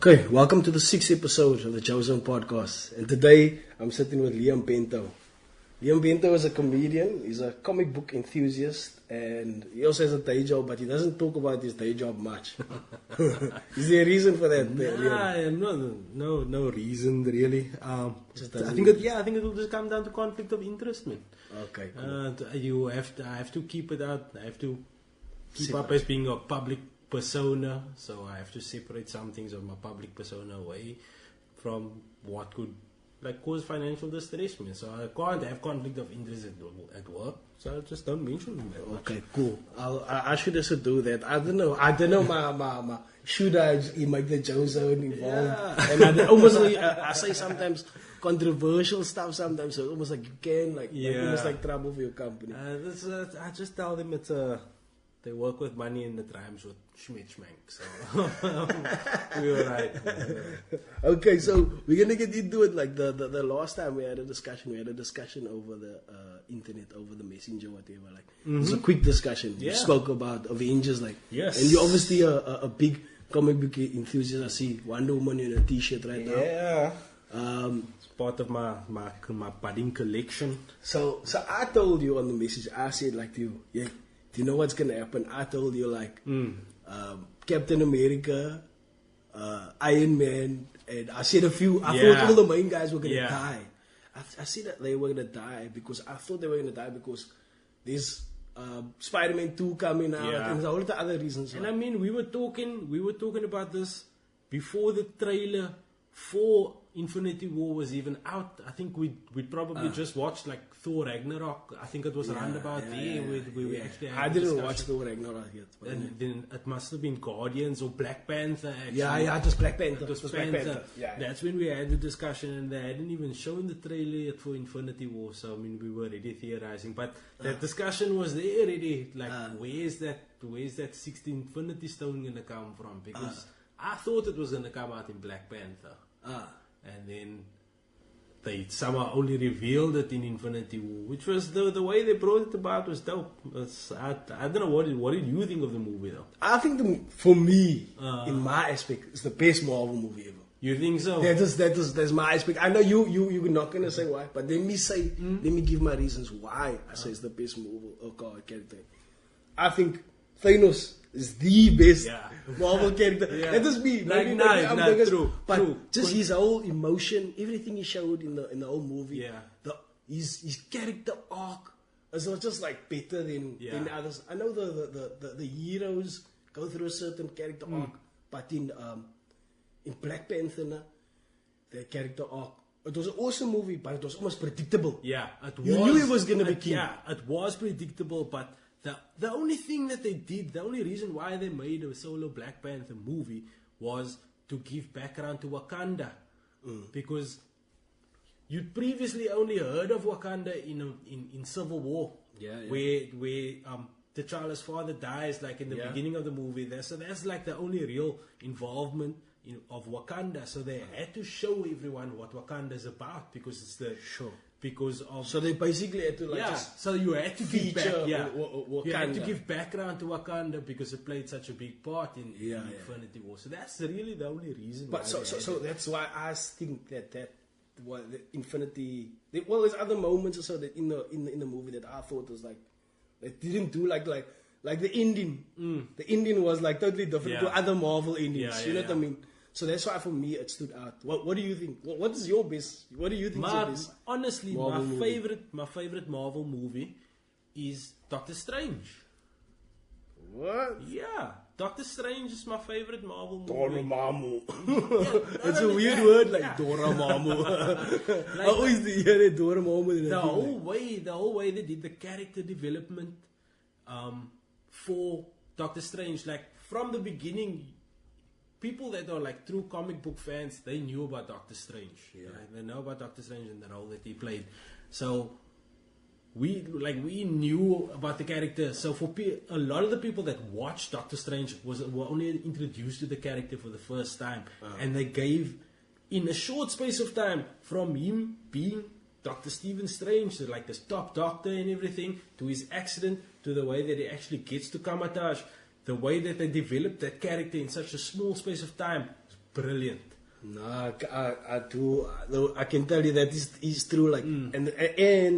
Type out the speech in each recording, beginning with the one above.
Okay, welcome to the 6th episode of the Joe Zone podcast. And today I'm sitting with Bento. Bento is a comedian, he's a comic book enthusiast, and he also has a day job, but he doesn't talk about his day job much. Is there a reason for that? No reason really. I think it will just come down to conflict of interest, man. Okay, cool. I have to keep it out. I have to keep up as being a public persona, so I have to separate some things of my public persona away from what could cause financial distress, man. So I can't have conflict of interest at work, so I just don't mention them that much. Okay, cool. I should also do that. I don't know my should I make the Joe Zone involved? Yeah. And I say sometimes controversial stuff sometimes, so almost like you can almost like trouble for your company. I just tell them they work with money and it rhymes with schmitschmank, so we're right. Okay, so we're gonna get into it. Like the last time we had a discussion over the internet, over the messenger, whatever. It was a quick discussion. Yeah. We spoke about Avengers, yes, and you're obviously a big comic book enthusiast. I see Wonder Woman in a T-shirt right now. Yeah. It's part of my budding collection. So I told you on the message, I said to you, do you know what's gonna happen? I told you Captain America, Iron Man, and I said a few. I thought all the main guys were gonna die. I said that they were gonna die because I thought they were gonna die because there's Spider-Man 2 coming out and all the other reasons. And I mean, we were talking about this before the trailer for Infinity War was even out. I think we'd probably just watched Thor Ragnarok. I think it was around about there where we actually had I didn't watch Thor Ragnarok yet. And then it must have been Guardians or Black Panther. Actually. Yeah, just Black Panther. It was Black Panther. Yeah. That's when we had the discussion, and they hadn't even shown the trailer yet for Infinity War. So I mean, we were already theorizing, but that discussion was there already. Where's that 16th Infinity Stone gonna come from? Because I thought it was gonna come out in Black Panther. And then they somehow only revealed it in Infinity War, which was the way they brought it about was dope. I don't know, what did you think of the movie though? I think for me, in my aspect, it's the best Marvel movie ever. You think so? That's my aspect. I know you're not gonna say why, but let me give my reasons why I say it's the best Marvel character. I think Thanos is the best Marvel character. Yeah. That is me. True. Just his whole emotion, everything he showed in the whole movie. Yeah. His character arc is not just better than others. I know the heroes go through a certain character arc, but in Black Panther, the character arc, it was an awesome movie, but it was almost predictable. Yeah, it was. You knew it was gonna be king. Yeah, it was predictable, but the only thing that they did, the only reason why they made a solo Black Panther movie was to give background to Wakanda. Because you'd previously only heard of Wakanda in Civil War. Where T'Challa's father dies in the beginning of the movie. So that's the only real involvement of Wakanda. So they had to show everyone what Wakanda is about because it's the because of. So they basically had to so you had to give Wakanda. You had to give background to Wakanda because it played such a big part in Infinity War. So that's really the only reason. But so that's why I think that the Infinity. There's other moments also that in the movie that I thought was they didn't do like the ending. The ending was totally different to other Marvel endings. You know what I mean? So that's why for me it stood out. What do you think? What is your best? What do you think is your best? Honestly, my favorite Marvel movie is Doctor Strange. What? Yeah, Doctor Strange is my favorite Marvel movie. Dormammu. It's a weird word Dormammu. I always hear Dormammu. The whole way they did the character development for Doctor Strange, from the beginning. People that are true comic book fans, they knew about Doctor Strange. Yeah. Right? They know about Doctor Strange and the role that he played. So we knew about the character. So for a lot of the people that watched Doctor Strange were only introduced to the character for the first time, and they gave in a short space of time from him being Dr. Stephen Strange, this top doctor and everything, to his accident, to the way that he actually gets to Kamatage. The way that they developed that character in such a small space of time brilliant. No, I do. Though I can tell you that is true. Like, and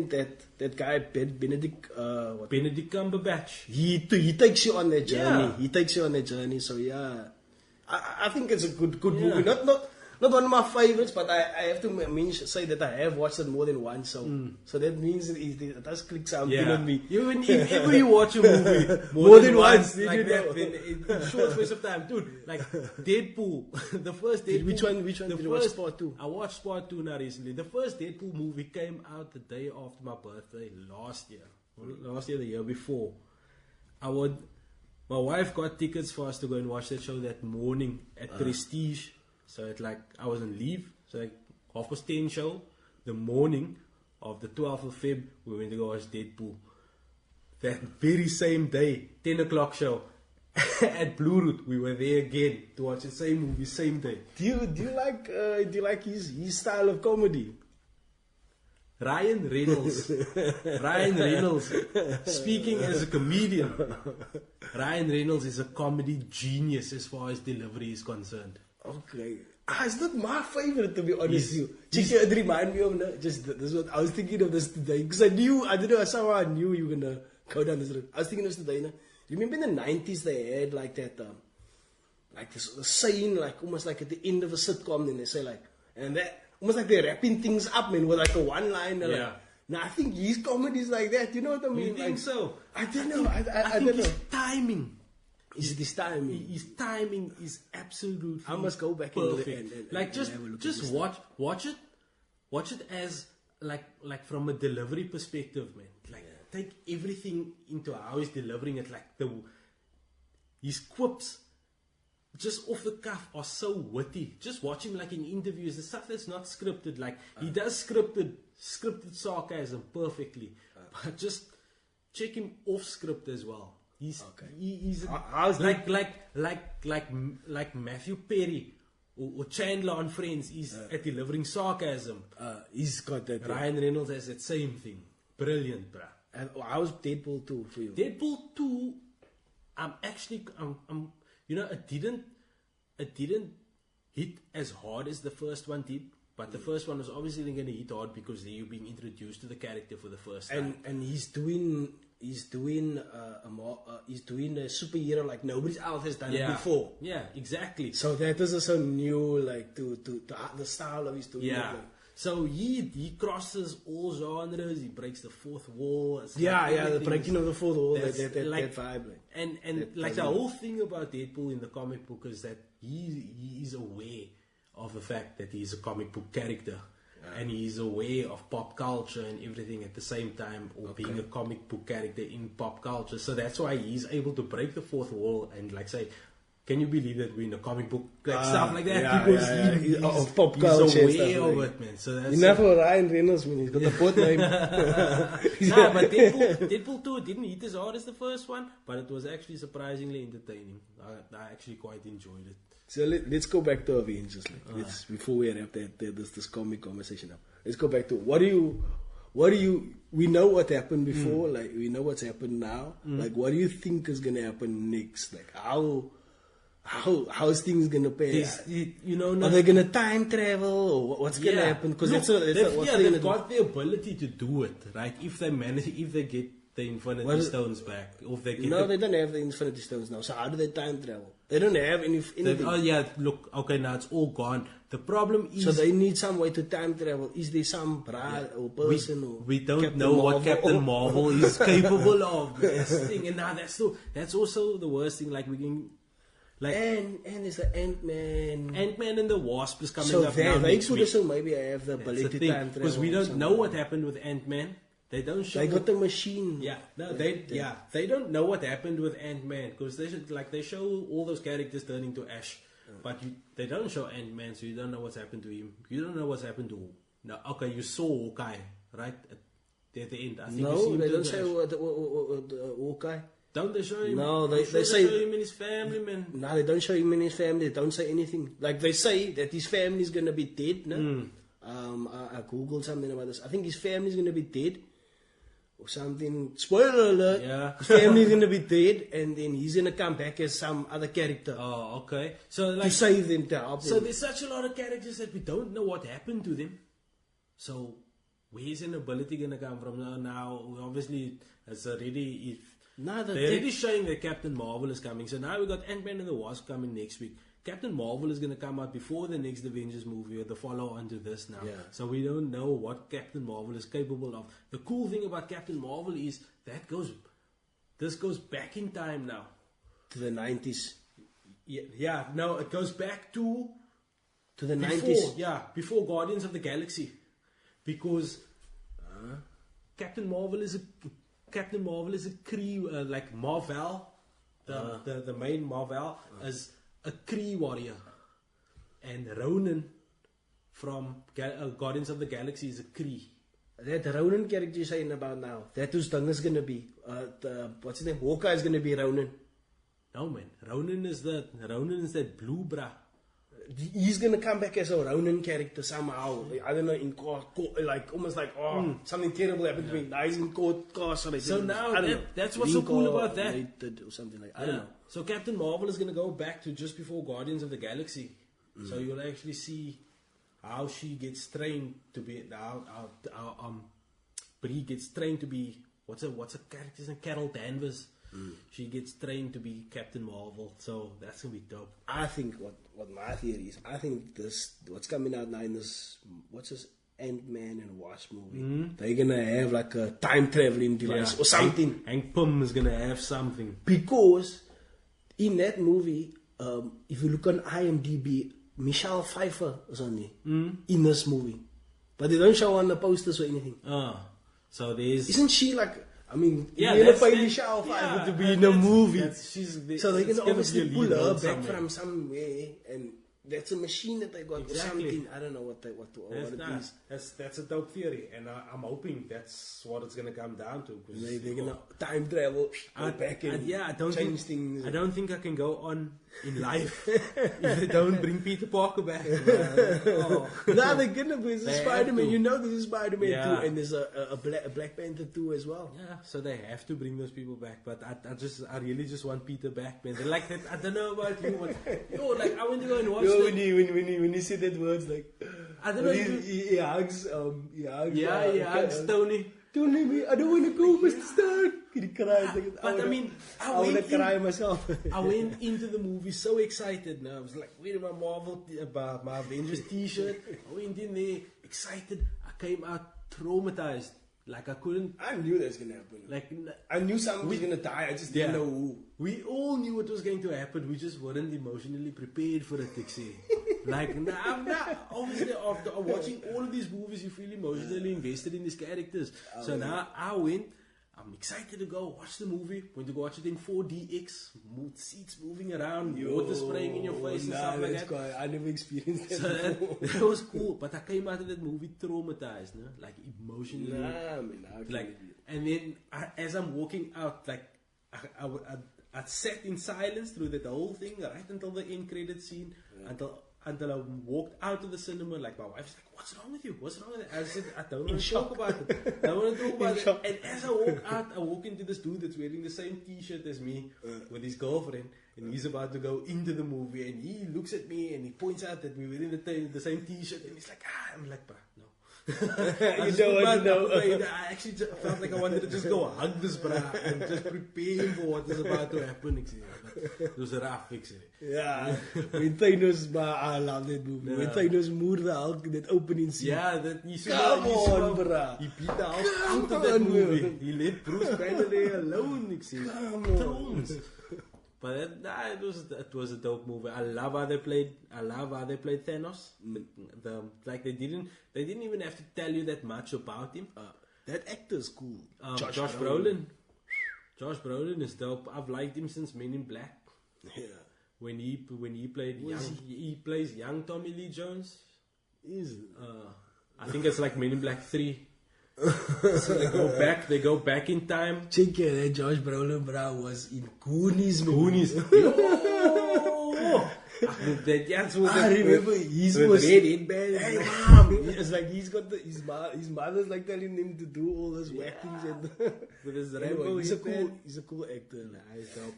that guy Benedict Benedict Cumberbatch. He takes you on that journey. Yeah. He takes you on that journey. So yeah, I think it's a good movie. Not one of my favorites, but I have to say that I have watched it more than once. So that means it does click something on me. Even if ever you watch a movie more than once, like that, in short space of time, dude. Like Deadpool, the first Deadpool. Which one? Did you watch part 2? I watched part 2 now recently. The first Deadpool movie came out the day after my birthday last year. The year before. My wife got tickets for us to go and watch that show that morning at Prestige. So I was on leave. So 10:30 show. The morning of the 12th of Feb, we went to go watch Deadpool. That very same day, 10 o'clock show at Blue Route, we were there again to watch the same movie, same day. Do you like his style of comedy? Ryan Reynolds, speaking as a comedian. Ryan Reynolds is a comedy genius as far as delivery is concerned. Okay. It's not my favorite, to be honest with you. It remind me of this is what I was thinking of this today. Because somehow I knew you were going to go down this road. I was thinking of this today. Remember in the 90s they had like that, like this saying, like almost like at the end of a sitcom, then they say like, and that, almost like they're wrapping things up, man, with like a one-liner. Yeah. Like, now I think his comedy is like that, you know what I mean? You think so? I don't know. I think don't know. his timing. Is it his timing? His timing is absolutely I must go back perfect. and just watch it as like from a delivery perspective, man. Like take everything into how he's delivering it. Like his quips, just off the cuff, are so witty. Just watch him like in interviews, the stuff that's not scripted. Like he does scripted sarcasm perfectly, but just check him off script as well. He's like Matthew Perry or Chandler on Friends. He's at delivering sarcasm. He's got that. Ryan Reynolds has that same thing. Brilliant, bruh. And how's Deadpool 2 for you? Deadpool 2, I'm it didn't hit as hard as the first one did. But the first one was obviously going to hit hard because you're being introduced to the character for the first time. And he's doing a superhero like nobody else has done it before. Yeah, exactly. So that is also new, like to the style of his doing. Yeah. So he crosses all genres. He breaks the fourth wall. The breaking of the fourth wall. That vibe. And like the whole thing about Deadpool in the comic book is that he is aware of the fact that he's a comic book character. And he's aware of pop culture and everything at the same time, or being a comic book character in pop culture. So that's why he's able to break the fourth wall and like say, can you believe that we're in a comic book, like stuff like that? Because he's pop culture, he's aware of it, man. So that's enough of Ryan Reynolds, man. He's got the boat name. But Deadpool 2 didn't hit as hard as the first one, but it was actually surprisingly entertaining. I actually quite enjoyed it. So let's go back to Avengers. Before we wrap this comic conversation up, let's go back to what do you? We know what happened before, like we know what's happened now. Like, what do you think is gonna happen next? Like, how's things gonna pay? Are they gonna time travel or what's gonna happen? Because they've got the ability to do it, right? If they get the Infinity Stones back, or if they get they don't have the Infinity Stones now. So how do they time travel? They don't have anything. Now it's all gone. The problem is, so they need some way to time travel. Is there some or person we don't know what Captain Marvel is capable of. That's the thing, and now that's also the worst thing. Like we can. Like, and there's the Ant-Man. Ant-Man and the Wasp is coming up now. So they could also maybe have the ability to time travel. Because we don't know what happened with Ant-Man. They don't show. They got the machine. They don't know what happened with Ant-Man because they show all those characters turning to ash, but they don't show Ant-Man, so you don't know what's happened to him. You don't know what's happened to. No, okay, you saw Hawkeye, right? At the end, I think. No, they don't show Hawkeye. Don't they show him? No, they say show him and his family, man. No, they don't show him and his family. They don't say anything. Like they say that his family is gonna be dead. No, I googled something about this. I think his family is gonna be dead. or something. Spoiler alert. Yeah. His family's gonna be dead, and then he's gonna come back as some other character Oh, okay. So to like, save them, to help so them. there's such a lot of characters that we don't know what happened to them. So where's an ability gonna come from? Now obviously it's already Nah, they're already showing that Captain Marvel is coming. So now we got Ant-Man and the Wasp coming next week. Captain Marvel is going to come out before the next Avengers movie or the follow-on to this now. Yeah. So we don't know what Captain Marvel is capable of. The cool thing about Captain Marvel is this goes back in time now. To the 90s. Yeah, no, it goes back to The before, 90s. yeah, before Guardians of the Galaxy, because Captain Marvel is a Kree, like Marvel, the main Marvel is a Kree warrior, and Ronan from Guardians of the Galaxy is a Kree. That Ronan character you're saying about now, that whose thing is gonna be. What's his name? Hawkeye is gonna be Ronan. No man, Ronan is that blue bra. He's gonna come back as a Ronan character somehow. I don't know, in court, like almost like something terrible happened to me. Now he's in court, So now that's what's so cool about that. Or something like I don't know. So Captain Marvel is gonna go back to just before Guardians of the Galaxy. So you'll actually see how she gets trained to be Brie gets trained to be what's a character's name? Carol Danvers. She gets trained to be Captain Marvel, so that's gonna be dope. I think what my theory is, I think what's coming out now in this, what's this Ant-Man and Wasp movie, they're gonna have like a time traveling device or something. Hank Pym is gonna have something. Because in that movie, if you look on IMDb, Michelle Pfeiffer is on there in this movie, but they don't show on the posters or anything. So there's Isn't she like? I mean, Yeah, you're gonna that's- pay Michelle Pfeiffer to be and in a that's- movie. So they it's can gonna obviously be a pull lead her role back somewhere. from somewhere, and that's a machine that they got Exactly. or something. I don't know what it is. That's a dope theory, and I'm hoping that's what it's gonna come down to. 'Cause They're gonna time travel, go back and I don't change think, things. I don't think I can go on in life if they don't bring Peter Parker back. Oh. Nah, they're gonna be They have Spider-Man. to. You know, there's a Spider-Man Yeah. 2, and there's a Black Panther 2 as well. Yeah, so they have to bring those people back, but I really just want Peter back, man. They're like that. I don't know about you, but like I went to go and watch. When you say that words, like I don't know. he hugs, he hugs Tony. Don't leave me. I don't want to go, Mr. Stark. He cries. But I mean, I want to cry myself. I went into the movie so excited. Now I was like, wearing my my Avengers T-shirt. I went in there excited. I came out traumatized. Like I couldn't. I knew that was gonna happen. Like I knew someone was gonna die. I just didn't know who. We all knew it was going to happen. We just weren't emotionally prepared for it, Tixie. Like, obviously, after watching all of these movies, you feel emotionally invested in these characters. So now I'm excited to go watch the movie. Went to go watch it in 4DX, seats moving around, water spraying in your face and stuff like that. I never experienced that. So that was cool. But I came out of that movie traumatized, no? Like emotionally. And then as I'm walking out, like I sat in silence through that whole thing right until the end credit scene, until I walked out of the cinema. Like my wife's like, "What's wrong with you? What's wrong with it?" I said, "I don't want to talk about it. I don't want to talk about it." And as I walk out, I walk into this dude that's wearing the same T-shirt as me with his girlfriend, and he's about to go into the movie, and he looks at me and he points out that we're wearing the same T-shirt, and he's like, "I'm like, bruh, no." You don't want to know. I actually felt like I wanted to just go hug this bra and just prepare him for what is about to happen. It was a rough fix. Yeah, when Thanos, I love that movie. When Thanos moed the Hulk, that opening scene. Yeah, that Come on, bra. He beat the Hulk out of that movie. He let Bruce Banner there alone. Thrones. But it was a dope movie. I love how they played Thanos. They didn't even have to tell you that much about him. That actor's cool. Josh Brolin. Josh Brolin is dope. I've liked him since Men in Black. Yeah. When he played he plays young Tommy Lee Jones. I think it's like Men in Black 3. So they go back in time. Check it, that Josh Brolin bra was in Goonies. Yo! I remember his was red headband. Hey, mom! It's like he's got his mother's like telling him to do all those whackings and with his anyway, rainbow he's a cool actor. Nice, dope.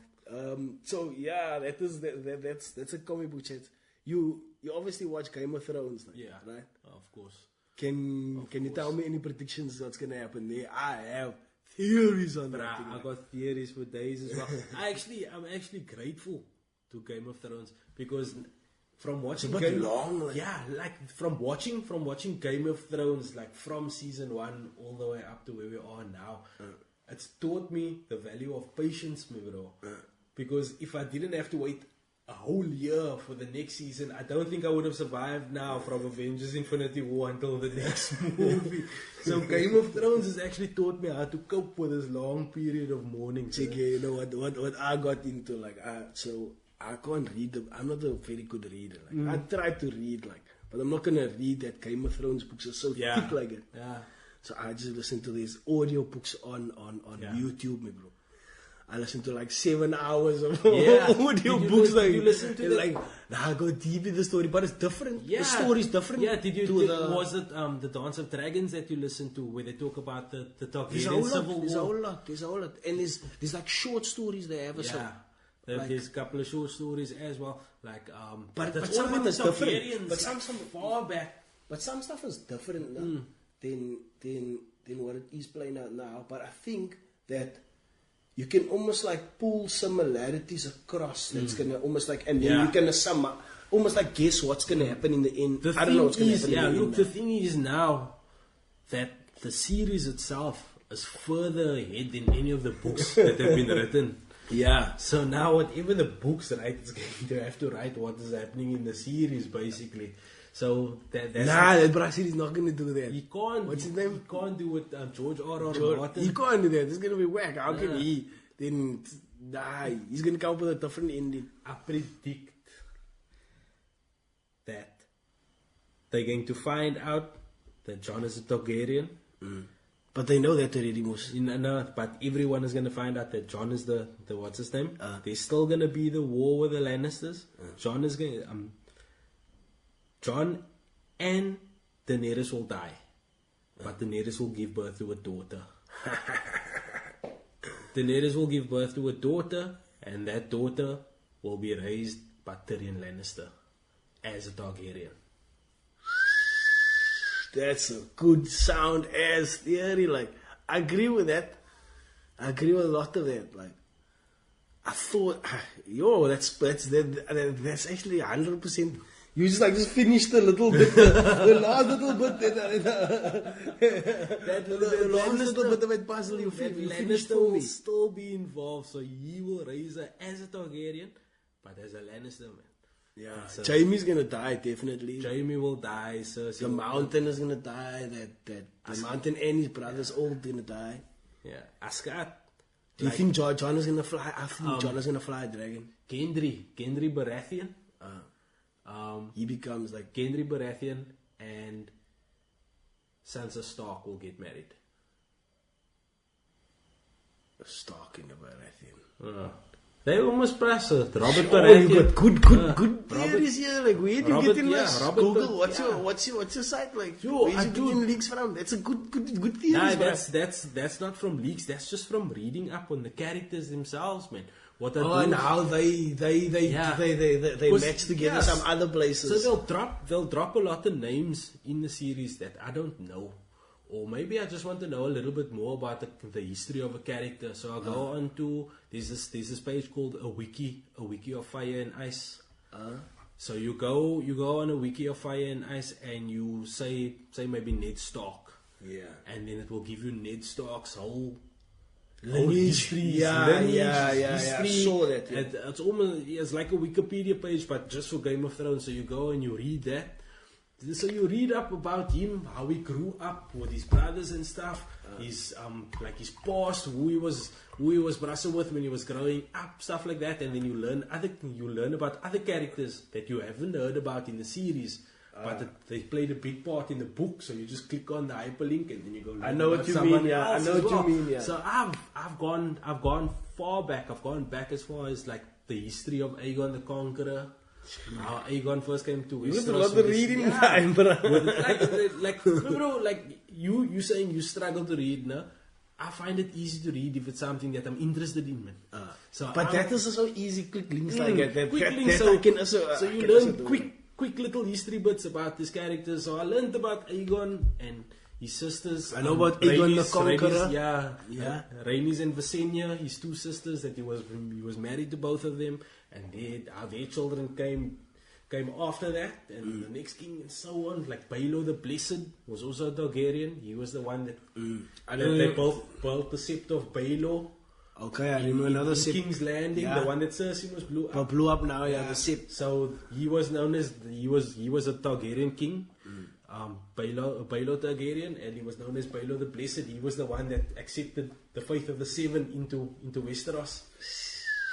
So yeah, that's a comic book chat. You obviously watch Game of Thrones, like, Yeah, right? of course. Can you tell me any predictions what's gonna happen there? I have theories on that. I got theories for days as well. I'm actually grateful to Game of Thrones because from watching from watching Game of Thrones, like from season 1 all the way up to where we are now, it's taught me the value of patience, my bro. Because if I didn't have to wait a whole year for the next season, I don't think I would have survived now from Avengers Infinity War until the next movie. So Game of Thrones has actually taught me how to cope with this long period of mourning. Check, you know what I got into, like, so I can't read I'm not a very good reader. Like, I try to read, like, but I'm not gonna read that Game of Thrones books are so thick like it. Yeah. So I just listen to these audio books on YouTube, my bro. I listen to like 7 hours of audio books. You listen to like, I go deep in the story, but it's different. Yeah. The story's different. Yeah, was it the Dance of Dragons that you listened to, where they talk about the Targaryen Civil War? There's a whole lot. And there's like short stories they have. There's a couple of short stories as well. Like, but that's some all of about it is the different. Targaryens, But some far back. But some stuff is different than what it is playing out now. But I think that you can almost like pull similarities across. That's gonna almost like, and then you can sum up, almost like guess what's gonna happen in the end. I don't know what's gonna happen in the end. The thing is now that the series itself is further ahead than any of the books that have been written. Yeah. So now whatever the books write, it's going to have to write what is happening in the series, basically. So that's that Brazil is not going to do that. He can't. What's his name? He can't do it. George R.R. Martin. He can't do that. It's going to be whack. How can he? Then he's going to come up with a different ending. I predict that they're going to find out that Jon is a Targaryen. But they know that already, most. No, but everyone is going to find out that Jon is the what's his name? There's still going to be the war with the Lannisters. Jon is going. Jon and Daenerys will die, but Daenerys will give birth to a daughter. Daenerys will give birth to a daughter, and that daughter will be raised by Tyrion Lannister as a Targaryen. That's a good sound ass theory. Like, I agree with that. I agree with a lot of that. Like, I thought, that's actually 100%. You just finish the little bit, the last little bit, the last little bit of that puzzle. You finished Lannister will still be involved, so he will raise her as a Targaryen, but as a Lannister, man. Yeah, so Jaime's gonna die, definitely. Jaime will die. Cersei the Mountain is gonna die. The Mountain and his brothers all gonna die. Yeah, Asgard. Do you think Jon is gonna fly? I think Jon is gonna fly a dragon. Gendry Baratheon. He becomes like Gendry Baratheon and Sansa Stark will get married. Stark and Baratheon. They almost press it. Robert Baratheon. Oh, you got good theories here. Like, where do you get in this? Google. What's your site like? Where you getting leaks from? That's a good theory. Nah, that's not from leaks. That's just from reading up on the characters themselves, man. What and how they match together some other places. So they'll drop a lot of names in the series that I don't know. Or maybe I just want to know a little bit more about the history of a character. So I'll go on to there's this page called a wiki of Fire and Ice. So you go on a wiki of Fire and Ice and you say maybe Ned Stark. Yeah. And then it will give you Ned Stark's whole history. Yeah. I saw that. Yeah. It's like a Wikipedia page, but just for Game of Thrones. So you go and you read that. So you read up about him, how he grew up with his brothers and stuff, his past, who he was wrestled with when he was growing up, stuff like that, and then you learn about other characters that you haven't heard about in the series, but they played a big part in the book. So you just click on the hyperlink and then you go. I know what you mean. Yeah, I know what you mean. Yeah. So I've gone far back. I've gone back as far as like the history of Aegon the Conqueror. How Aegon first came to You Westeros. got a lot of reading time, bro. Like, bro, like you saying you struggle to read, no? I find it easy to read if it's something that I'm interested in, man. But that is so easy, quick links like that. Quick That links, I can also, so I you can also learn do. quick little history bits about this character. So I learned about Aegon and his sisters. I know about Aegon the Conqueror. Rhaenys and Visenya, his two sisters. That he was married to both of them, and their children came after that, and the next king and so on. Like Baelor the Blessed was also a Targaryen. He was the one that they both built the scepter of Baelor. Okay, I remember another in King's Landing, the one that Cersei was blew up now. The scepter. So he was known as he was a Targaryen king, Baelor Targaryen, and he was known as Baelor the Blessed. He was the one that accepted the faith of the Seven into Westeros.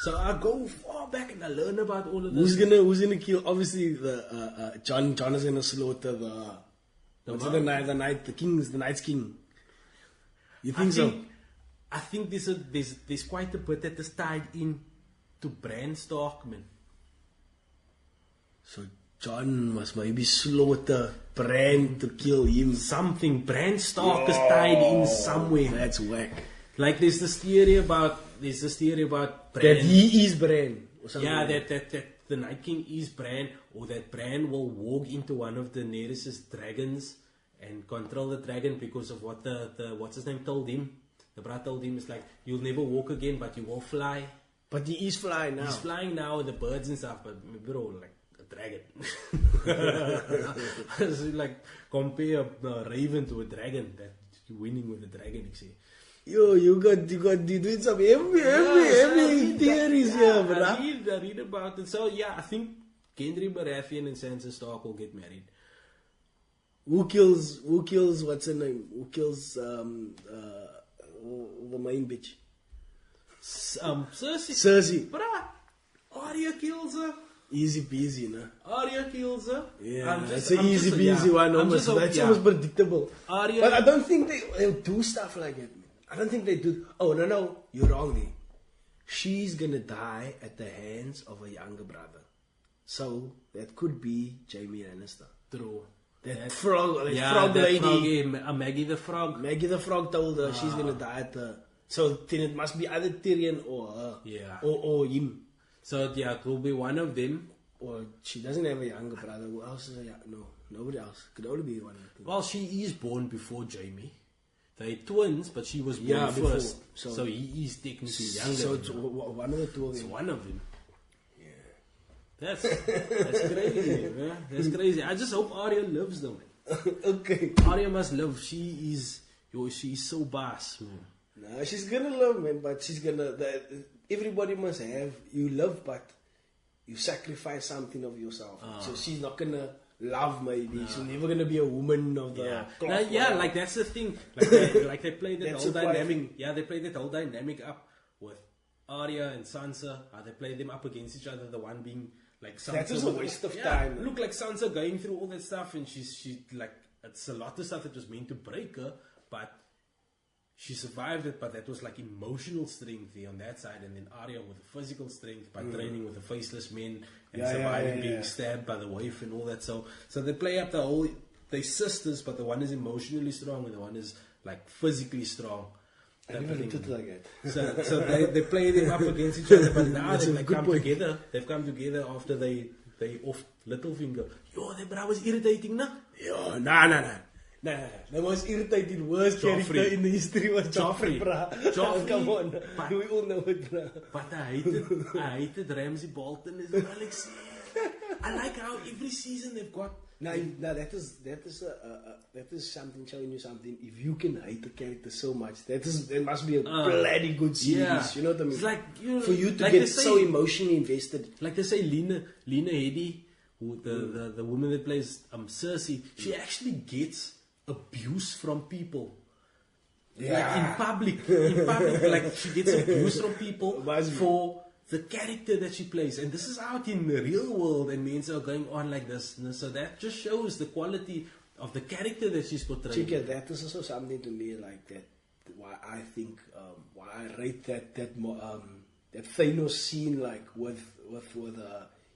So I go far back and I learn about all of this. Who's gonna kill? Obviously, the John is gonna slaughter the Night's King. You think so? I think there's quite a bit that is tied in to Bran Stark, man. So John must maybe slaughter Bran to kill him. Something. Bran Stark is tied in somewhere. That's whack. Like there's this theory about Bran. That he is Bran. Or something. Yeah, that the Night King is Bran, or that Bran will walk into one of the nearest dragons and control the dragon because of what the what's his name told him. The brother told him, it's like, you'll never walk again, but you will fly. But he is flying now. He's flying now with the birds and stuff, but bro, like a dragon. It's like compare a raven to a dragon. That you're winning with a dragon, you see. Yo, you doing some heavy theories here, bro. I read about it. So yeah, I think Gendry Baratheon and Sansa Stark will get married. Who kills what's her name? Who kills the main bitch? Cersei. Bruh, Arya kills her. Easy peasy, no? Arya kills her. Yeah, that's an easy peasy one. That's almost predictable. Arya, but I don't think they'll do stuff like that, man. I don't think they do. Oh, no, you're wrong there. She's gonna die at the hands of a younger brother. So, that could be Jaime Lannister. True. That frog lady. Maggie the Frog. Maggie the Frog told her she's gonna die at the... So, then it must be either Tyrion or her. Yeah. Or him. So, yeah, it will be one of them. Or she doesn't have a younger brother. Who else is no, nobody else. Could only be one of them. Well, she is born before Jaime. They're twins, but she was born first. So he is technically younger. So it's one of the two of them. It's one of them. Yeah. That's crazy, man. That's crazy. I just hope Arya lives though, man. Okay. Arya must live. She is so boss, man. No, she's gonna live, man, but she's gonna... everybody must have... You love, but you sacrifice something of yourself. So she's not gonna... love maybe. She's never gonna be a woman of the cloth. Like that's the thing. Like they play that whole dynamic. Yeah, they play that whole dynamic up with Arya and Sansa. They play them up against each other. The one being like Sansa. That's just a waste of time. Look like Sansa going through all that stuff, and she like it's a lot of stuff that was meant to break her, but she survived it. But that was like emotional strength there on that side, and then Arya with the physical strength by training with the faceless men. And surviving being stabbed by the wife and all that. So they play up the whole... They're sisters, but the one is emotionally strong and the one is like physically strong. I never looked at it like that. So they play them up against each other, but now they've come together. They've come together after they off Littlefinger. Yo, that bra was irritating, nah? Yo, nah. The most irritating worst character in the history was Joffrey, bruh. Joffrey, come on. We all know it, bruh. But I hated Ramsay Bolton as well, Alex. I like how every season they've got... Now that is something showing you something. If you can hate a character so much, that must be a bloody good series. Yeah. You know what I mean? It's like, for you to get so emotionally invested. Like they say, Lena Headey, the woman that plays Cersei, she actually gets abuse from people. Yeah. Like in public, like she gets abuse from people for the character that she plays. And this is out in the real world, and men are going on like this. So that just shows the quality of the character that she's portraying. Chica, that is also something to me like that. Why I think, why I rate that Thanos scene, like with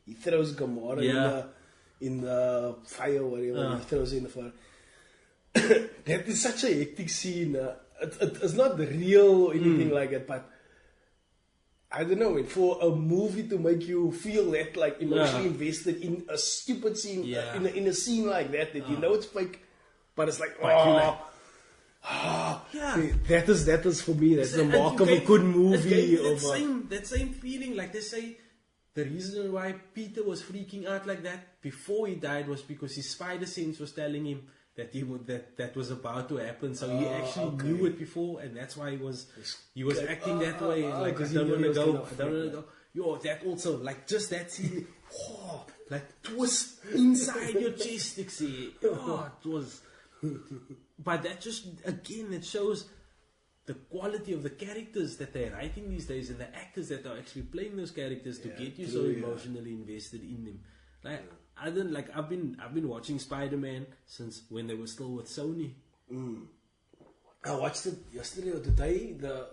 he throws Gamora in the fire, whatever. He throws in the fire. That is such a hectic scene. It's not real or anything like that, but I don't know. For a movie to make you feel that like emotionally invested in a stupid scene, in a scene like that you know it's fake, but it's like, that is for me. That's the mark of a good movie. That same feeling, like they say, the reason why Peter was freaking out like that before he died was because his spider sense was telling him that that was about to happen. So he actually knew it before, and that's why he was acting that way. Like, I don't want to go. Yo, that also, like, just that scene, like twist inside your chest. It was. But that just, again, it shows the quality of the characters that they're writing these days and the actors that are actually playing those characters to get you so emotionally invested in them. Like, I've been watching Spider-Man since when they were still with Sony. I watched it yesterday or today. The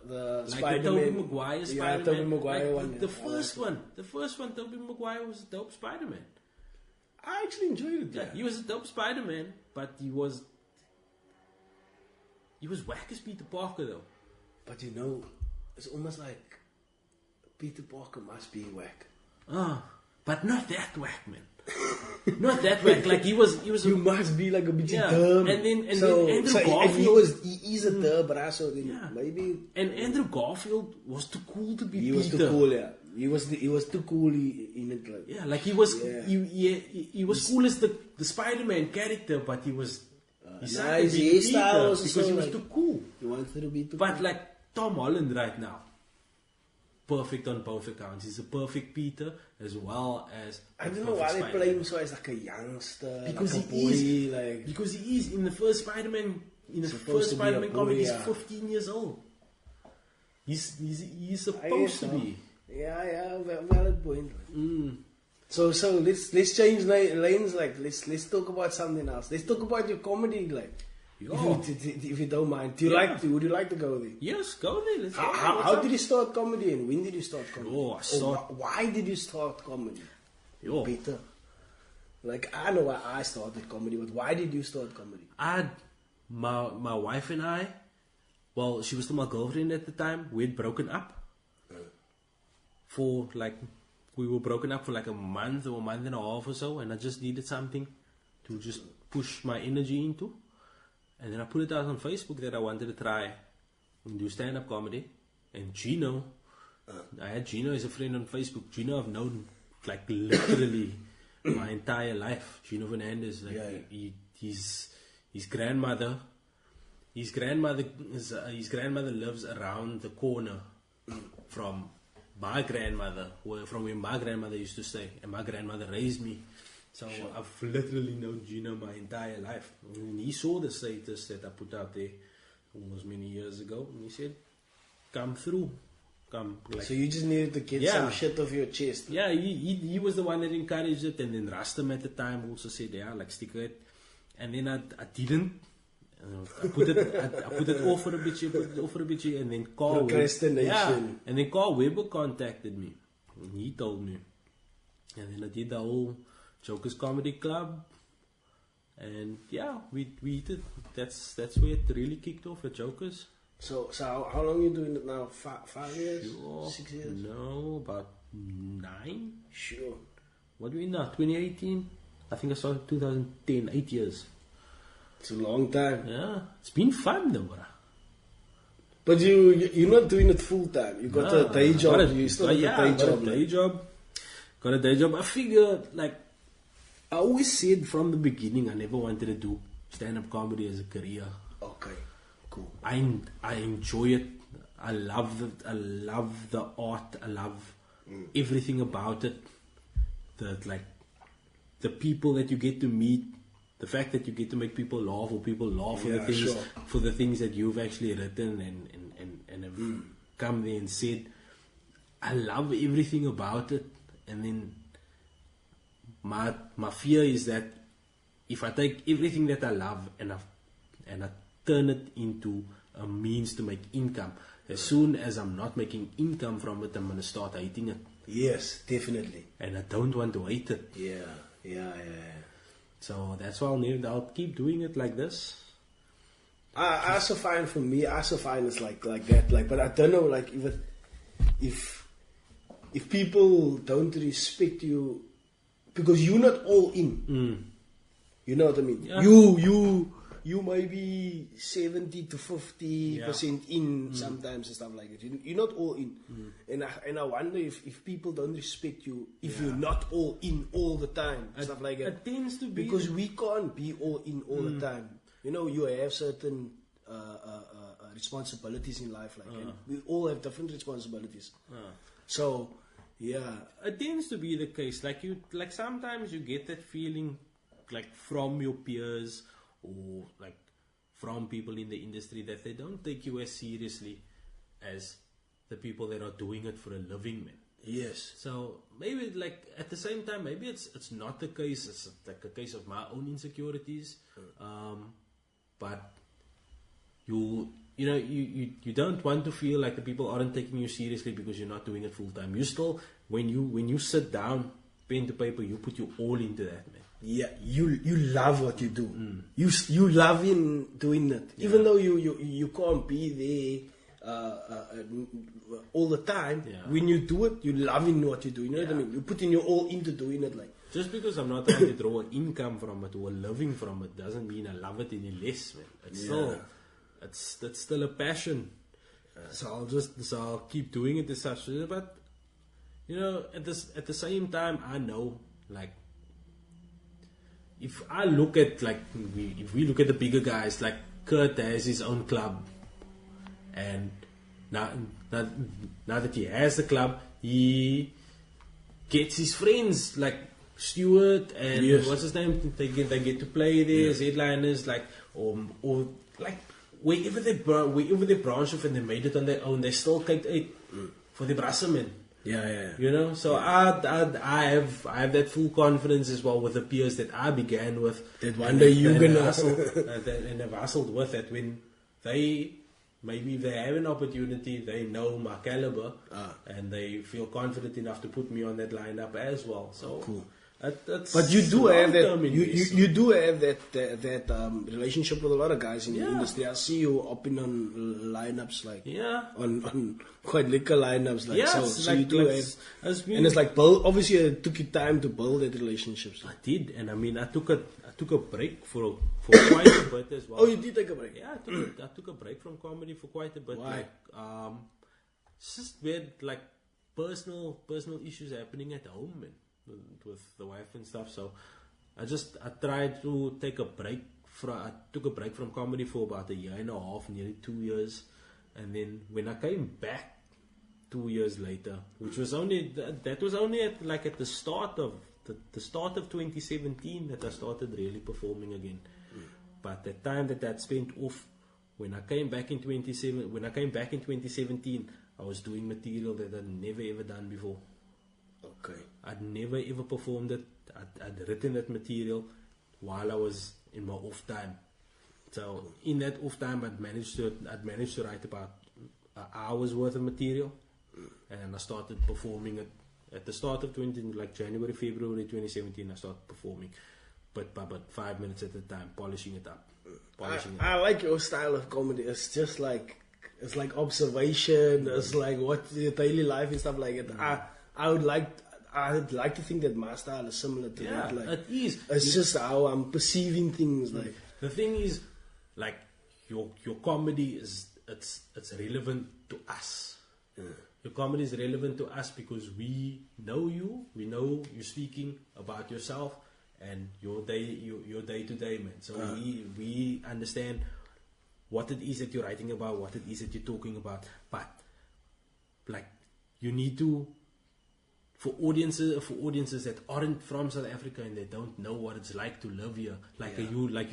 like Spider-Man, the Tobey Maguire Spider-Man. Tobey Maguire like one. The first one, Tobey Maguire was a dope Spider-Man. I actually enjoyed it. Yeah, he was a dope Spider-Man, but he was whack as Peter Parker though. But you know, it's almost like Peter Parker must be whack. But not that whack, man. Not that whack. Like he was. You must be like a bit dumb. And then Andrew Garfield. He is a dumb, but so maybe. And Andrew Garfield was too cool to be He Peter. was too cool, yeah. He was too cool in it, like. Yeah, like he was. He was cool as the Spider-Man character, but he was. Nice hairstyles because he was too cool. He wanted to be too But cool. like Tom Holland right now, perfect on both accounts. He's a perfect Peter as well as. I don't know why they play him so as like a youngster, because like a he boy, is. like. Because he is in the first Spider-Man. In the first Spider-Man comic, he's 15 years old. He's supposed to be. Yeah, valid point. So let's change lanes. Like let's talk about something else. Let's talk about your comedy. Like, if you don't mind, would you like to go there? Yes, go there. Let's go. How did you start comedy, and when did you start comedy? Why did you start comedy? Peter. Like, I know why I started comedy, but why did you start comedy? My wife and I, well, she was still my girlfriend at the time. We had broken up. We were broken up for like a month or a month and a half or so, and I just needed something to just push my energy into. And then I put it out on Facebook that I wanted to try and do stand-up comedy. And Gino, I had Gino as a friend on Facebook. Gino I've known like literally my entire life. Gino Fernandez, his grandmother lives around the corner from my grandmother, from where my grandmother used to stay, and my grandmother raised me. So I've literally known Gino my entire life. And he saw the status that I put out there almost many years ago, and he said, "Come through, come." Like, so you just needed to get some shit off your chest. Yeah, he was the one that encouraged it, and then Rastam at the time also said, "Yeah, like stick it." And then I didn't. I put it off for a bit, and then Carl procrastination. And then Carl Weber contacted me, and he told me, and then I did the whole Jokers Comedy Club, and we did. That's where it really kicked off at Jokers. So how long are you doing it now? 5 years? 6 years? No, about 9. Sure. What do we now? 2018. I think I started 2010. 8 years. It's a long time. Yeah, it's been fun though, bro. But you're not doing it full time. You got a day job. You still have a day job. Got a day job. I figure, like, I always said from the beginning, I never wanted to do stand-up comedy as a career. Okay, cool. I enjoy it. I love it. I love the art. I love everything about it. The people that you get to meet. The fact that you get to make people laugh, or people laugh for the things that you've actually written and have come there and said. I love everything about it. And then my fear is that if I take everything that I love and I turn it into a means to make income, as soon as I'm not making income from it, I'm going to start hating it. Yes, definitely. And I don't want to hate it. Yeah. So that's why I'll keep doing it like this. I also find for me, it's like that. Like, but I don't know, like if people don't respect you because you're not all in. You know what I mean? Yeah. You might be 70 to 50% in sometimes and stuff like that. You're not all in, and I wonder if people don't respect you if you're not all in all the time, stuff like that. It tends to be because we can't be all in all the time. You know, you have certain responsibilities in life, like and we all have different responsibilities. So yeah, it tends to be the case. Like sometimes you get that feeling, like from your peers or like from people in the industry, that they don't take you as seriously as the people that are doing it for a living, man. Yes. So maybe like at the same time, maybe it's not the case. It's like a case of my own insecurities. But you don't want to feel like the people aren't taking you seriously because you're not doing it full time. You still, when you sit down, pen to paper, you put your all into that, man. Yeah, you love what you do. You love in doing it, even though you can't be there all the time. Yeah. When you do it, you love in what you do. You know what I mean? You put in your all into doing it, like. Just because I'm not trying to draw an income from it or a living from it doesn't mean I love it any less, man. It's still, it's still a passion. So I'll keep doing it as such. But you know, at the same time, I know, like, if I look at if we look at the bigger guys, like Kurt has his own club, and now that he has the club, he gets his friends like Stuart and what's his name? They get to play there as headliners, like or like wherever they branch off and they made it on their own, they still kicked it for the Brasserman. Yeah. You know, so I have that full confidence as well with the peers that I began with. That one day you're gonna and have hustled with that when they maybe if they have an opportunity, they know my caliber and they feel confident enough to put me on that lineup as well. So cool. But you do have that. You do have that relationship with a lot of guys in the industry. I see you up in on lineups, like on quite liquor lineups, like so you do have. And it's like obviously it took you time to build that relationships. I did, and I mean I took a break for quite a bit as well. Oh, you did take a break? Yeah, I took a break from comedy for quite a bit. Why? Like, it's just weird, like personal issues happening at home, man. With the wife and stuff, so I tried to take a break. I took a break from comedy for about a year and a half, nearly 2 years, and then when I came back 2 years later, which was only at the start of the start of 2017 that I started really performing again. But the time that spent off, when I came back in 2017, I was doing material that I'd never ever done before. Okay. I'd never ever performed it. I'd written that material while I was in my off time. So in that off time, I'd managed to write about an hour's worth of material, and I started performing it at the start of January, February 2017. I started performing, but 5 minutes at a time, polishing it up. I like your style of comedy. It's just like observation. It's like what your daily life and stuff like it. I'd like to think that my style is similar to that. Like, it is. It's just how I'm perceiving things. Like the thing is, like your comedy is it's relevant to us. Your comedy is relevant to us because we know you. We know you're speaking about yourself and your day to day, man. So we understand what it is that you're writing about, what it is that you're talking about. But like you need to. For audiences that aren't from South Africa and they don't know what it's like to live here, like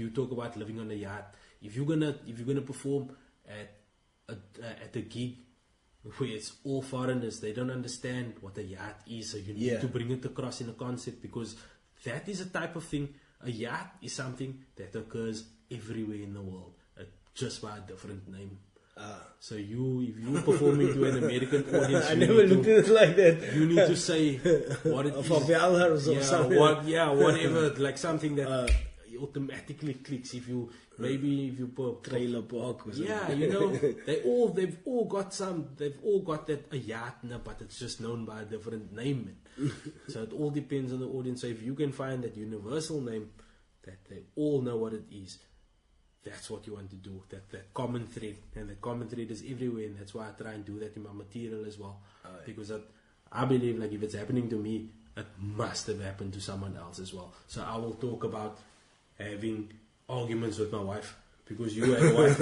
you talk about living on a yacht. If you're gonna perform at a gig where it's all foreigners, they don't understand what a yacht is. So you need to bring it across in a concept, because that is a type of thing. A yacht is something that occurs everywhere in the world, just by a different name. So if you're performing to an American audience, I never looked at it like that. You need to say what it is. Or something. Whatever, like something that automatically clicks. If you put Trailer park or something. they've all got that ayatna, but it's just known by a different name. So it all depends on the audience. So if you can find that universal name that they all know what it is, that's what you want to do. That common thread, and that common thread is everywhere, and that's why I try and do that in my material as well. Because I believe, like, if it's happening to me, it must have happened to someone else as well. So I will talk about having arguments with my wife, because you had a wife.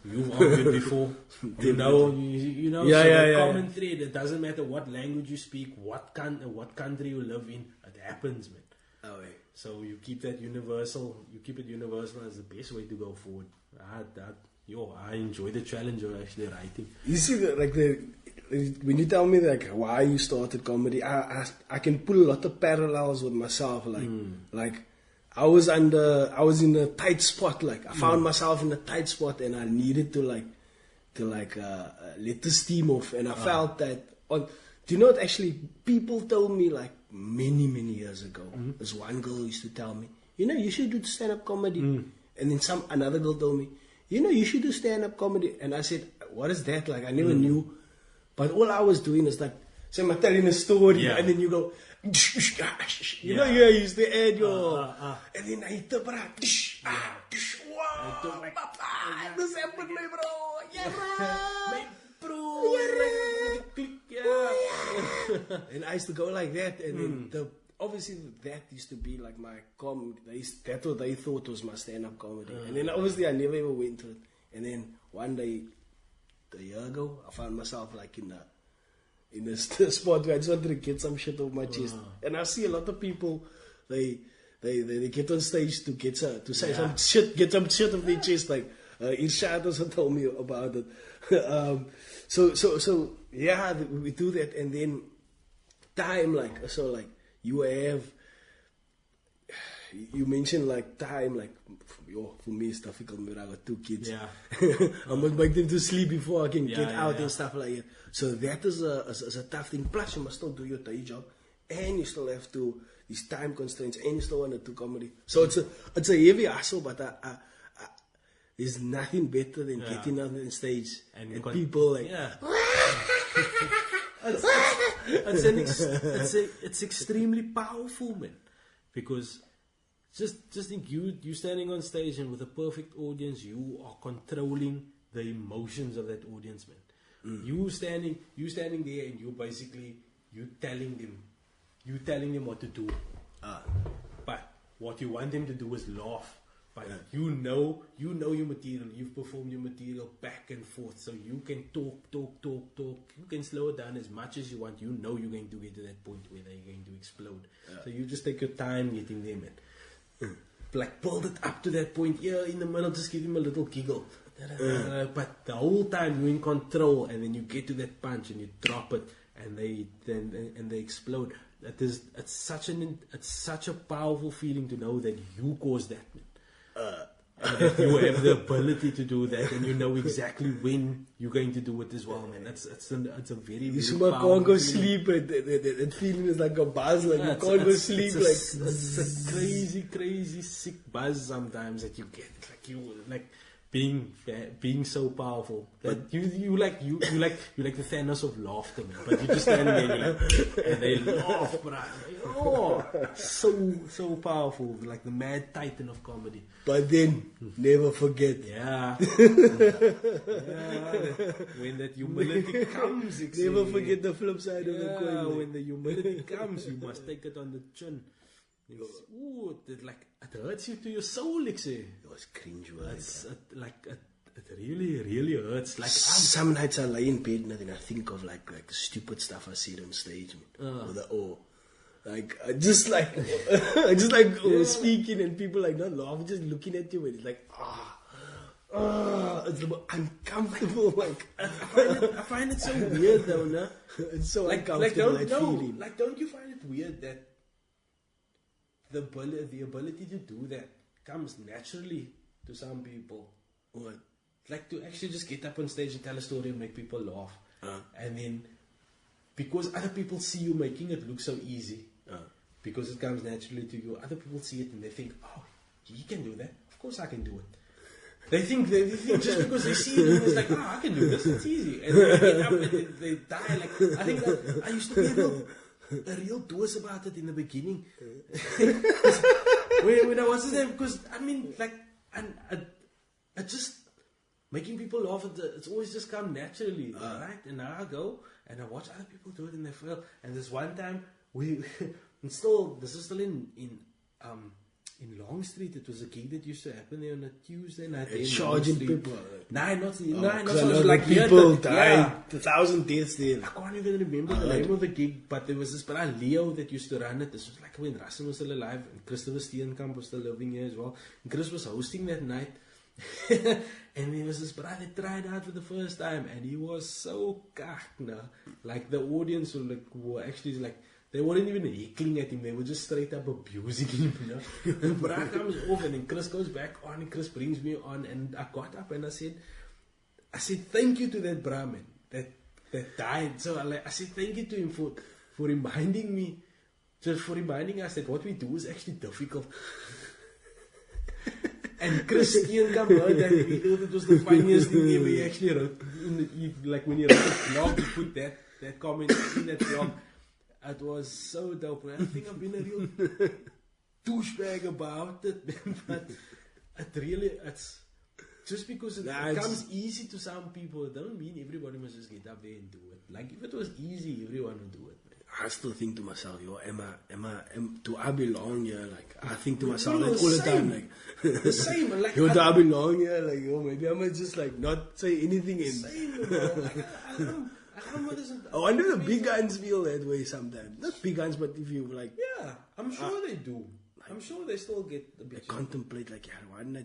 You've argued before. You know. Common thread. It doesn't matter what language you speak, what country you live in. It happens, man. So you keep that universal. You keep it universal as the best way to go forward. I enjoy the challenge of actually writing. You see, when you tell me like why you started comedy, I can pull a lot of parallels with myself. Like I was in a tight spot. Like I found myself in a tight spot, and I needed to let the steam off. And I felt that. Do you know what? Actually, people told me like many years ago. This one girl used to tell me, you should do stand-up comedy. And then another girl told me, you should do stand-up comedy. And I said, what is that? Like I never knew. But all I was doing is like, say I'm telling a story, and then you go, you used to add your, and then I hit the bra, this happened, my bro, and I used to go like that, and then obviously that used to be like my that's what they thought was my stand-up comedy, and then obviously I never ever went to it, and then one day, a year ago, I found myself like in a spot where I just wanted to get some shit off my chest, and I see a lot of people, they get on stage to say some shit, get some shit off their chest, like Irshad also told me about it. So we do that, and then time, you mentioned like time, like for me it's difficult when I got 2 kids. I must make them to sleep before I can get out and stuff like that. So that is a tough thing. Plus you must still do your day job, and you still have to these time constraints, and you still want to do comedy. So it's a heavy hustle, but there's nothing better than getting on the stage and people like. It's extremely powerful, man, because just think you standing on stage, and with a perfect audience, you are controlling the emotions of that audience, man. You standing there, and you telling them what to do. But what you want them to do is laugh. But you know your material. You've performed your material back and forth, so you can talk. You can slow it down as much as you want. You know you're going to get to that point where they're going to explode. So you just take your time getting them in. Like build it up to that point. In the middle, just give them a little giggle. But the whole time you're in control, and then you get to that punch and you drop it, and they explode. It's such a powerful feeling to know that you caused that, man. And that you have the ability to do that, and you know exactly when you're going to do it as well, man. It's a very, very you powerful can't go feeling. sleep. That feeling is like a buzz. Like you can't go sleep. It's a crazy sick buzz sometimes that you get. Like being so powerful that you like the Thanos of laughter, man. But you just stand there and they laugh, bruh. So powerful, like the mad titan of comedy. But then never forget. When that humility comes, never forget the flip side of the coin. When the humility comes, you must take it on the chin. It hurts you to your soul, It was cringe. It really hurts. Like some nights I lay in bed and I think of like stupid stuff I said on stage, I just speaking and people like not laughing, just looking at you, and it's like it's uncomfortable. Like I find it so weird though, no? It's so uncomfortable. Don't you find it weird that the ability to do that comes naturally to some people? What? like to actually just get up on stage and tell a story and make people laugh. And then, because other people see you making it look so easy, because it comes naturally to you, other people see it and they think, oh, he can do that. Of course I can do it. They think just because they see it, it's like, I can do this, it's easy. And then they get up and they die. Like, I think that I used to be a real dose about it in the beginning. when I was there, because I mean, like, I just making people laugh. It's always just come naturally, right? And now I go and I watch other people do it and they fail. And this one time this is still in Long Street. It was a gig that used to happen there on a Tuesday night. Charging people. Not like people died. 1,000 deaths there. I can't even remember the name of the gig, but there was this brother Leo that used to run it. This was like when Russell was still alive and Christopher Steenkamp was still living here as well. And Chris was hosting that night. And there was this brother that tried out for the first time, and he was so kakna. Like the audience were actually like, they weren't even heckling at him, they were just straight up abusing him, you know. And Bra comes off and then Chris goes back on and Chris brings me on, and I got up and I said thank you to that Bra man that died. So I said thank you to him for reminding me, just for reminding us that what we do is actually difficult. And Chris Steenkamp heard that, he thought it was the funniest thing ever. He actually wrote, like when he wrote the blog, he put that comment in that blog. It was so dope. I think I've been a real douchebag about it, but it's just because it comes easy to some people, it don't mean everybody must just get up there and do it. Like if it was easy, everyone would do it. I still think to myself, do I belong here? Like I think to myself like, all the time, like the same. Like, do I belong here? Like maybe I might just like not say anything. I wonder if big guns feel that way sometimes. Not big guns, but if you like, yeah, I'm sure they do. I'm sure they still get a bit. Contemplate like, why didn't I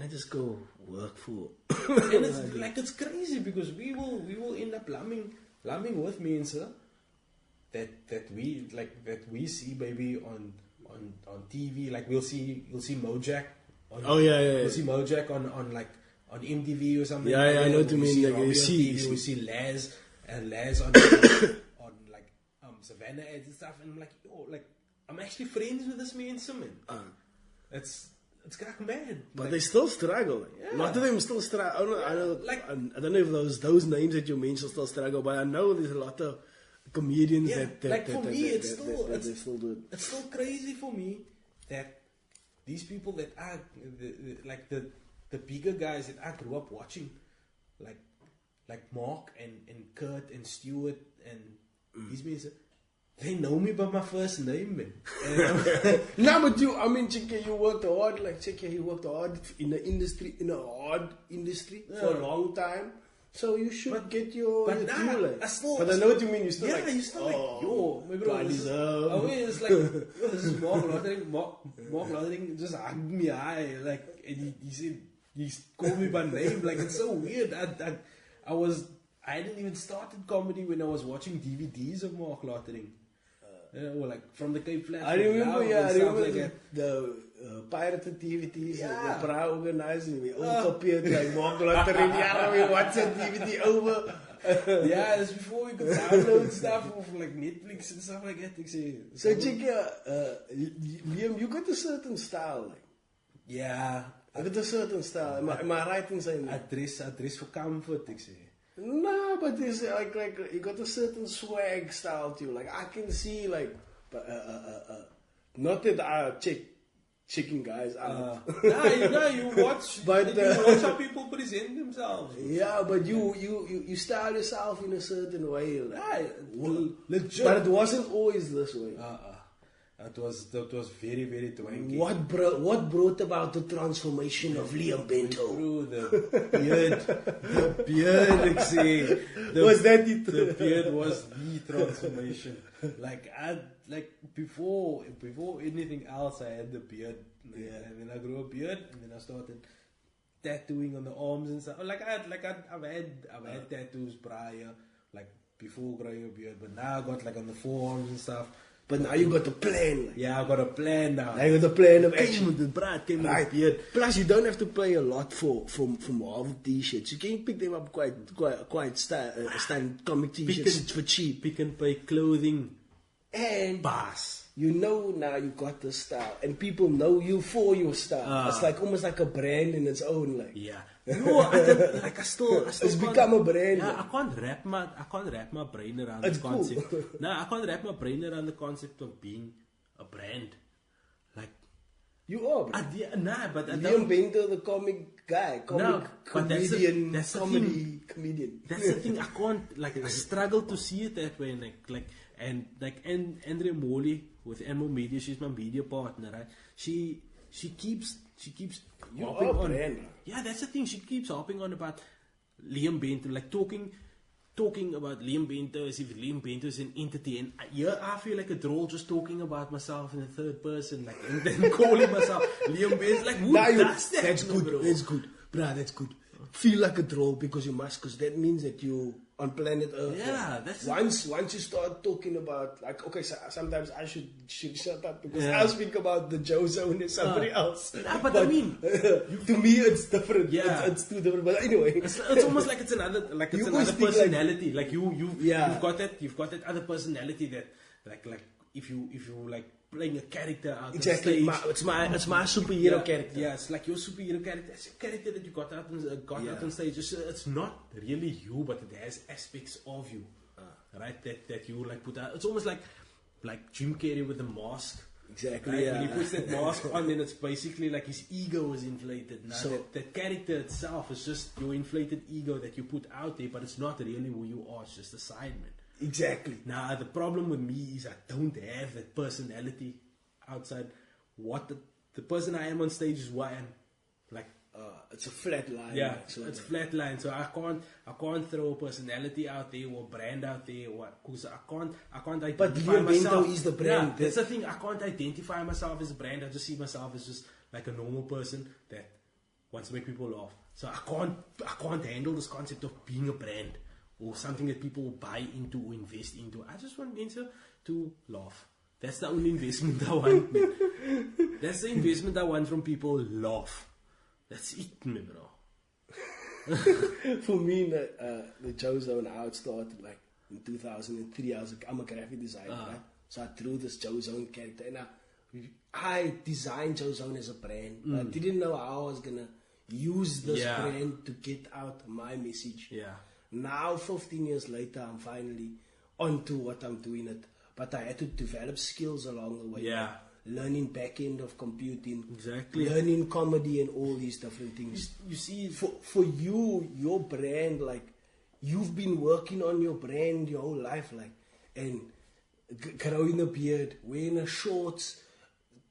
just go work for? And it's like it's crazy because we will end up lumping with me and sir that we see maybe on TV, like we'll see Mojack we'll see Mojack on MTV or something. Yeah, I know what you mean. Like we see Laz on like Savannah ads and stuff, and I'm like, I'm actually friends with this man, Simon. It's kind of mad. But like, they still struggle. Yeah. Not that they still struggle. I don't know if those names that you mentioned still struggle, but I know there's a lot of comedians that for me, it's still do it. It's still crazy for me that these people that are the bigger guys that I grew up watching, like Mark and Kurt and Stuart and these guys. They know me by my first name, man. No, but you worked hard. Like, you worked hard in a hard industry for a long time. So you should get your due. But I know what you mean. You still you still my bro. It's like, this is Mark Lothering. Mark Lothering just hugged me high. Like, and he said, he called me by name. Like, it's so weird. I hadn't even started comedy when I was watching DVDs of Mark Lothering. Or like from the Cape Flats. I remember the pirated DVDs that Bra organized, and we all copied like Mark Lothering. We watched that DVD over. It's before we could download stuff off like Netflix and stuff like that. So Liam, you got a certain style, like. Yeah, I got a certain style. Am I right in saying that? Address for comfort, No, but it's like you got a certain swag style to you. Like I can see not that I checking guys out. You watch. But you watch how people present themselves. Yeah, but you style yourself in a certain way. Like, legit. But it wasn't always this way. That was very, very twanky. What brought about the transformation of Liam Bento? Through the beard, was that it? The beard was the transformation. Before anything else, I had the beard. And then I grew a beard, and then I started tattooing on the arms and stuff. I've had tattoos prior, like before growing a beard, but now I got like on the forearms and stuff. But now you got a plan. Like, Yeah, I got a plan now. now you got a plan of Came action. with the bride, came with Right. the beard. Plus, you don't have to pay a lot for Marvel t-shirts. You can pick them up quite stand comic t-shirts for cheap. Pick and pay clothing. And Pass. you know now you got the style, and people know you for your style. It's like almost like a brand in its own. Like, Yeah. No, I still it's can't- become a brand. Yeah, I can't wrap my brain around It's the cool. concept. No, I can't wrap my brain around the concept of being a brand. Like, You are, bro. but I Liam don't. Bento, the comic guy, No, but that's comedian, the comedy comedian. That's the thing. I can't like. I struggle to see it that way. And Andrea Morley with Animal Media. She's my media partner, right? She keeps You hopping are on. brand. Yeah, that's the thing. She keeps hopping on about Liam Bento, like talking about Liam Bento as if Liam Bento is an entity. And I feel like a troll just talking about myself in the third person, like, and then calling myself Liam Bento. Like, who does that? That's good. bro? That's good, bruh. That's good. Feel like a troll because you must, because that means that you on planet Earth. Yeah, like, that's once you start talking about, like, okay, so sometimes I should shut up because Yeah. I'll speak about the Joe Zone as somebody else. Yeah, but I mean, to me it's different. Yeah. It's too different. But anyway, it's almost like it's another You always think personality. Like you've Yeah. got that other personality that like if you like playing a character out exactly. on stage. It's my superhero Yeah, character. Yeah, it's like your superhero character. It's a character that you got out on stage. It's not really you, but it has aspects of you, right? That you like put out. It's almost like Jim Carrey with the mask. Exactly. Right? Yeah. When he puts that mask on, then it's basically like his ego is inflated. Now So- that character itself is just your inflated ego that you put out there, but it's not really who you are. It's just a side man. Exactly. Now the problem with me is I don't have that personality outside. What the person I am on stage is who I am. Like, It's a flat line. yeah, like, so it's flatline. So I can't throw a personality out there or brand out there, or because I can't identify But Liam myself. Bento is the brand. Yeah, that's the thing. I can't identify myself as a brand. I just see myself as just like a normal person that wants to make people laugh. So I can't handle this concept of being a brand or something that people will buy into or invest into. I just want Bento to laugh. That's the only investment I want. Man. That's the investment I want from people. Laugh. That's it, me bro. For me, the Joe Zone, how it started, like in 2003, I'm a graphic designer, right? So I drew this Joe Zone character, and I designed Joe Zone as a brand. I didn't know how I was gonna use this brand to get out my message. Yeah. Now, 15 years later, I'm finally onto what I'm doing it. But I had to develop skills along the way. Yeah. Learning back end of computing. Exactly. Learning comedy and all these different things. You see, For you, your brand, like, you've been working on your brand your whole life, like, and growing a beard, wearing a shorts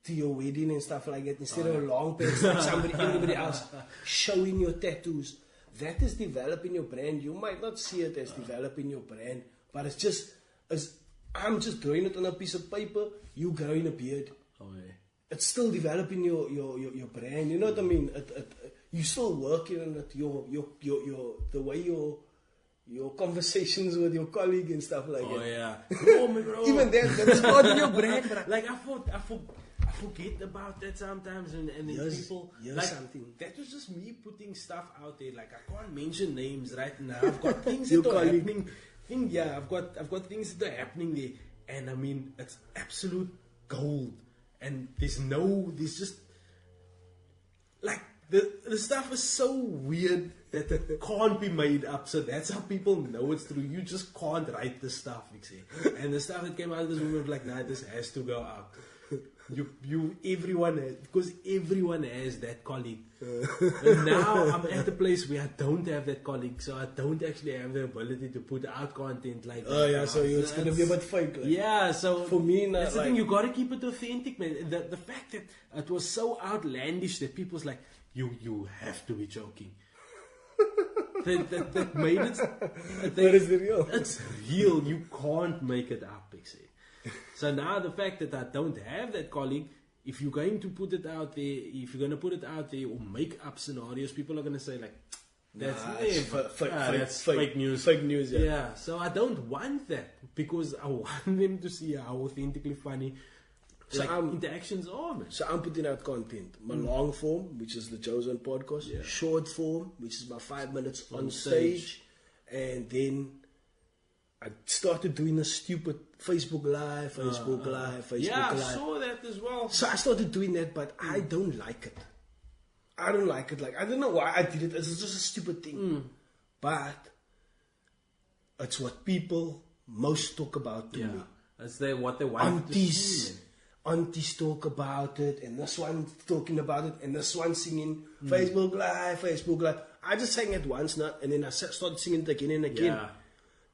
to your wedding and stuff like that, instead of long pants like everybody else, showing your tattoos. That is developing your brand. You might not see it as developing your brand, but it's just, I'm just drawing it on a piece of paper, you growing a beard. oh yeah. It's still developing your brand. You know what I mean? You're still working on it. The way your conversations with your colleague and stuff like Oh that. yeah. Oh my bro. Even that's part of your brand, bro. Like I forget about that sometimes, and then people here's like something. that was just me putting stuff out there. Like I can't mention names right now. I've got things Your that are colleague. happening. I've got things that are happening there, and I mean it's absolute gold. And there's just like the stuff is so weird that it can't be made up. So that's how people know it's true. You just can't write the stuff, you see. And the stuff that came out of this movie was like, nah, this has to go out. Everyone has that colleague. And now I'm at the place where I don't have that colleague, so I don't actually have the ability to put out content like that. Oh yeah, so it's gonna be a bit fake. Like. Yeah, so For me, that's the like- thing. You gotta keep it authentic, man. The fact that it was so outlandish that people's like, you have to be joking. that made it. But it's real. It's real. You can't make it up, Pixie. So now the fact that I don't have that colleague, if you're going to put it out there, or make up scenarios, people are going to say like, That's, that's fake news. Fake news, yeah. Yeah, so I don't want that because I want them to see how authentically funny So interactions are, man. So I'm putting out content. My long form, which is the Chosen podcast. Short form, which is about 5 minutes on stage. And then I started doing a stupid Facebook Live. Yeah, I saw that as well. So I started doing that, but I don't like it. I don't like it. Like, I don't know why I did it. It's just a stupid thing. But it's what people most talk about to me. That's what they want to see. Aunties talk about it, and this one talking about it, and this one singing Facebook Live. I just sang it once, and then I started singing it again and again. Yeah.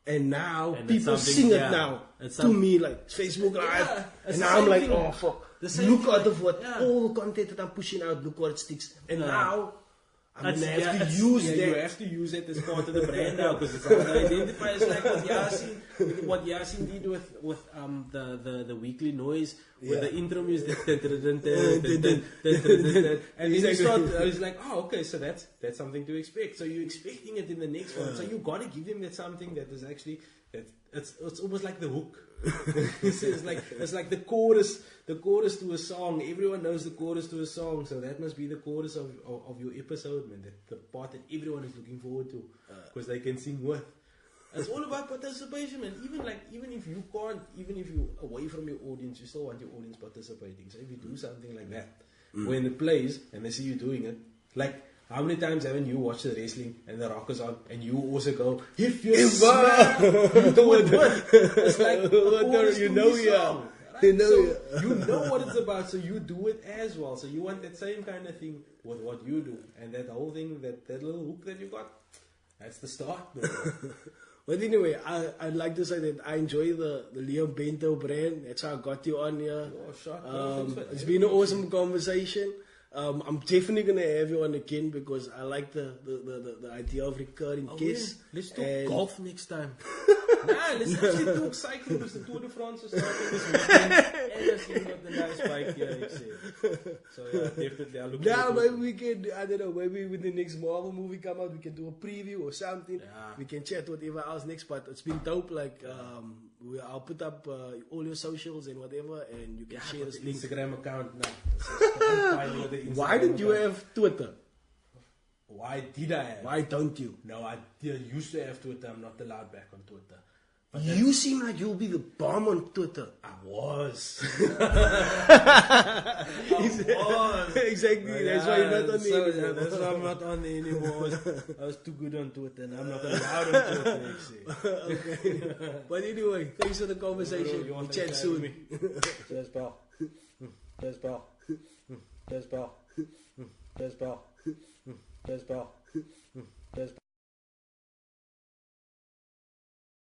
And now people sing it now to me, like Facebook Live. And now I'm like, oh fuck. Look out of what all the content that I'm pushing out, look what it sticks. And now I'm gonna have to use that. You have to use it as part of the brand now because it's how to identify. It's like what Yasin did with the weekly noise with the intro music. And then I was like, oh, okay, so that's something to expect. So you're expecting it in the next one. So you gotta give them that something that is actually it's almost like the hook. it's like the chorus to a song. Everyone knows the chorus to a song, so that must be the chorus of your episode, man. The part that everyone is looking forward to because they can sing with. It's all about participation, man. Even if you can't, even if you're away from your audience, you still want your audience participating. So if you do something like that, when it plays and they see you doing it, like. How many times haven't you watched the wrestling and the rock is on and you also go, if you smile, you do it with. It's like you know what it's about, so you do it as well. So you want that same kind of thing with what you do. And that whole thing, that little hook that you got, that's the start. But anyway, I'd like to say that I enjoy the Liam Bento brand. That's how I got you on here. It's been an awesome conversation. I'm definitely gonna have you on again because I like the idea of recurring guests. Let's talk golf next time. Let's actually talk cycling because the Tour de France is starting this weekend and I've seen got the nice bike here, so definitely I'll look forward to it. Maybe we can, I don't know, maybe when the next Marvel movie come out, we can do a preview or something. We can chat whatever else next, but it's been dope. Like, I'll put up all your socials and whatever, and you can share this link. Instagram account now. Why did you have Twitter? Why did I have? Why don't you? No, I used to have Twitter. I'm not allowed back on Twitter. But you seem like you'll be the bomb on Twitter. I was. Exactly. That's why you're not on there anymore. That's why I'm not on there anymore. I was too good on Twitter and I'm not allowed on Twitter. Okay. But anyway, thanks for the conversation. We'll chat soon. Cheers, pal. Cheers, pal. Cheers, pal. Cheers, pal. Cheers, pal. Cheers, pal.